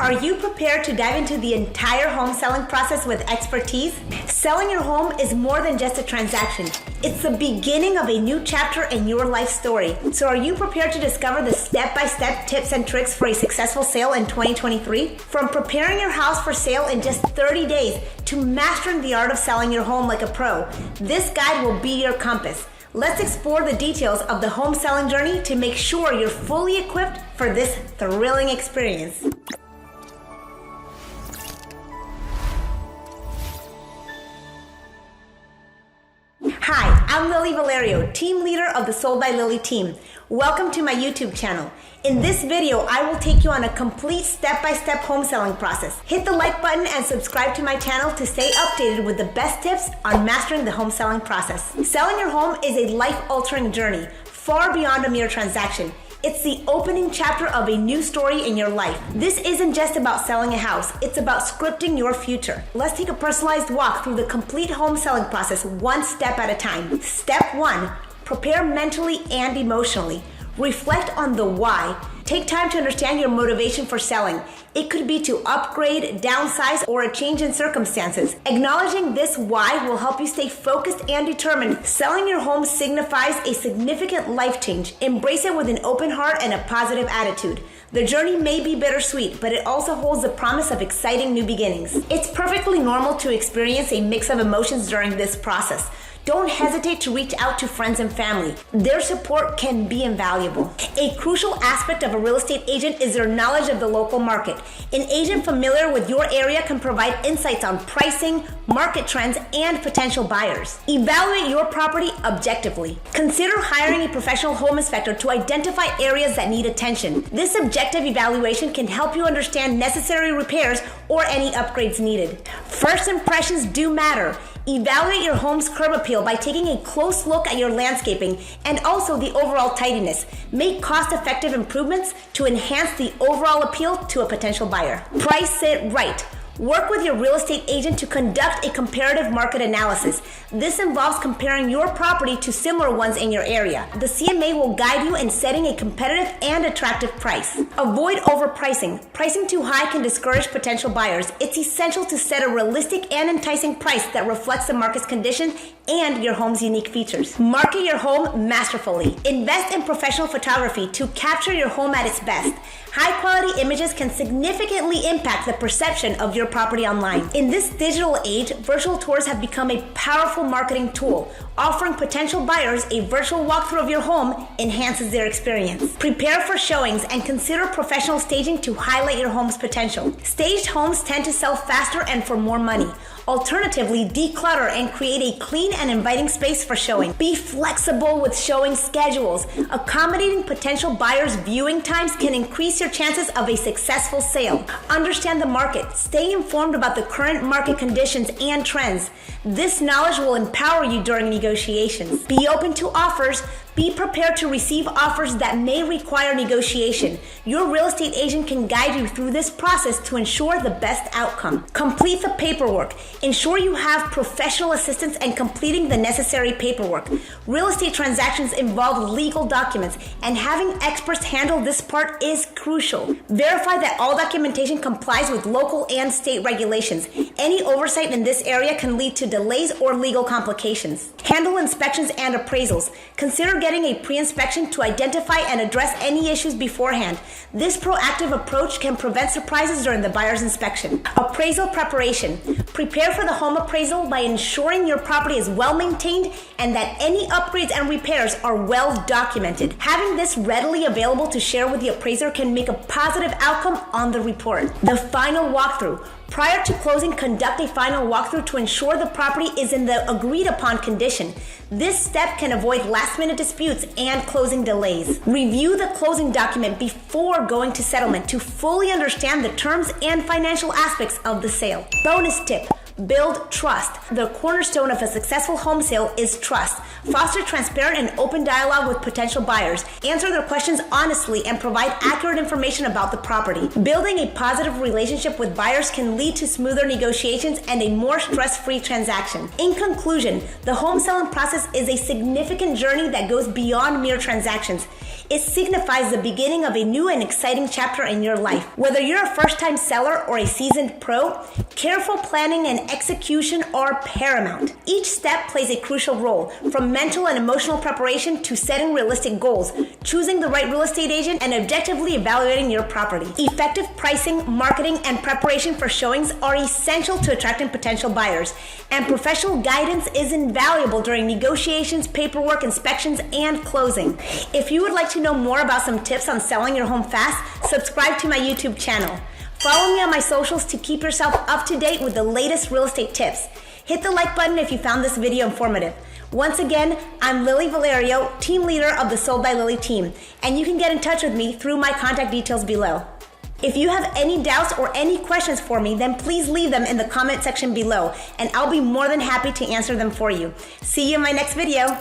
Are you prepared to dive into the entire home selling process with expertise? Selling your home is more than just a transaction. It's the beginning of a new chapter in your life story. So are you prepared to discover the step-by-step tips and tricks for a successful sale in 2023? From preparing your house for sale in just 30 days to mastering the art of selling your home like a pro, this guide will be your compass. Let's explore the details of the home selling journey to make sure you're fully equipped for this thrilling experience. Hi, I'm Lily Vallario, team leader of the Sold by Lily team. Welcome to my YouTube channel. In this video, I will take you on a complete step-by-step home selling process. Hit the like button and subscribe to my channel to stay updated with the best tips on mastering the home selling process. Selling your home is a life-altering journey, far beyond a mere transaction. It's the opening chapter of a new story in your life. This isn't just about selling a house, it's about scripting your future. Let's take a personalized walk through the complete home selling process one step at a time. Step 1, prepare mentally and emotionally. Reflect on the why. Take time to understand your motivation for selling. It could be to upgrade, downsize, or a change in circumstances. Acknowledging this why will help you stay focused and determined. Selling your home signifies a significant life change. Embrace it with an open heart and a positive attitude. The journey may be bittersweet, but it also holds the promise of exciting new beginnings. It's perfectly normal to experience a mix of emotions during this process. Don't hesitate to reach out to friends and family. Their support can be invaluable. A crucial aspect of a real estate agent is their knowledge of the local market. An agent familiar with your area can provide insights on pricing, market trends, and potential buyers. Evaluate your property objectively. Consider hiring a professional home inspector to identify areas that need attention. This objective evaluation can help you understand necessary repairs or any upgrades needed. First impressions do matter. Evaluate your home's curb appeal by taking a close look at your landscaping and also the overall tidiness. Make cost-effective improvements to enhance the overall appeal to a potential buyer. Price it right. Work with your real estate agent to conduct a comparative market analysis. This involves comparing your property to similar ones in your area. The CMA will guide you in setting a competitive and attractive price. Avoid overpricing. Pricing too high can discourage potential buyers. It's essential to set a realistic and enticing price that reflects the market's condition and your home's unique features. Market your home masterfully. Invest in professional photography to capture your home at its best. High-quality images can significantly impact the perception of your property online. In this digital age, virtual tours have become a powerful marketing tool. Offering potential buyers a virtual walkthrough of your home enhances their experience. Prepare for showings and consider professional staging to highlight your home's potential. Staged homes tend to sell faster and for more money. Alternatively, declutter and create a clean and inviting space for showing. Be flexible with showing schedules. Accommodating potential buyers' viewing times can increase your chances of a successful sale. Understand the market. Stay informed about the current market conditions and trends. This knowledge will empower you during negotiations. Be open to offers. Be prepared to receive offers that may require negotiation. Your real estate agent can guide you through this process to ensure the best outcome. Complete the paperwork. Ensure you have professional assistance in completing the necessary paperwork. Real estate transactions involve legal documents, and having experts handle this part is crucial. Verify that all documentation complies with local and state regulations. Any oversight in this area can lead to delays or legal complications. Handle inspections and appraisals. Consider getting a pre-inspection to identify and address any issues beforehand. This proactive approach can prevent surprises during the buyer's inspection. Appraisal preparation. Prepare for the home appraisal by ensuring your property is well maintained and that any upgrades and repairs are well documented. Having this readily available to share with the appraiser can make a positive outcome on the report. The final walkthrough. Prior to closing, conduct a final walkthrough to ensure the property is in the agreed upon condition. This step can avoid last-minute disputes and closing delays. Review the closing document before going to settlement to fully understand the terms and financial aspects of the sale. Bonus tip. Build trust. The cornerstone of a successful home sale is trust. Foster transparent and open dialogue with potential buyers. Answer their questions honestly and provide accurate information about the property. Building a positive relationship with buyers can lead to smoother negotiations and a more stress-free transaction. In conclusion, the home selling process is a significant journey that goes beyond mere transactions. It signifies the beginning of a new and exciting chapter in your life. Whether you're a first-time seller or a seasoned pro, careful planning and execution are paramount. Each step plays a crucial role, from mental and emotional preparation to setting realistic goals, choosing the right real estate agent, and objectively evaluating your property. Effective pricing, marketing, and preparation for showings are essential to attracting potential buyers, and professional guidance is invaluable during negotiations, paperwork, inspections, and closing. If you would like to know more about some tips on selling your home fast, subscribe to my YouTube channel. Follow me on my socials to keep yourself up to date with the latest real estate tips. Hit the like button if you found this video informative. Once again, I'm Lily Vallario, team leader of the Sold by Lily team, and you can get in touch with me through my contact details below. If you have any doubts or any questions for me, then please leave them in the comment section below, and I'll be more than happy to answer them for you. See you in my next video.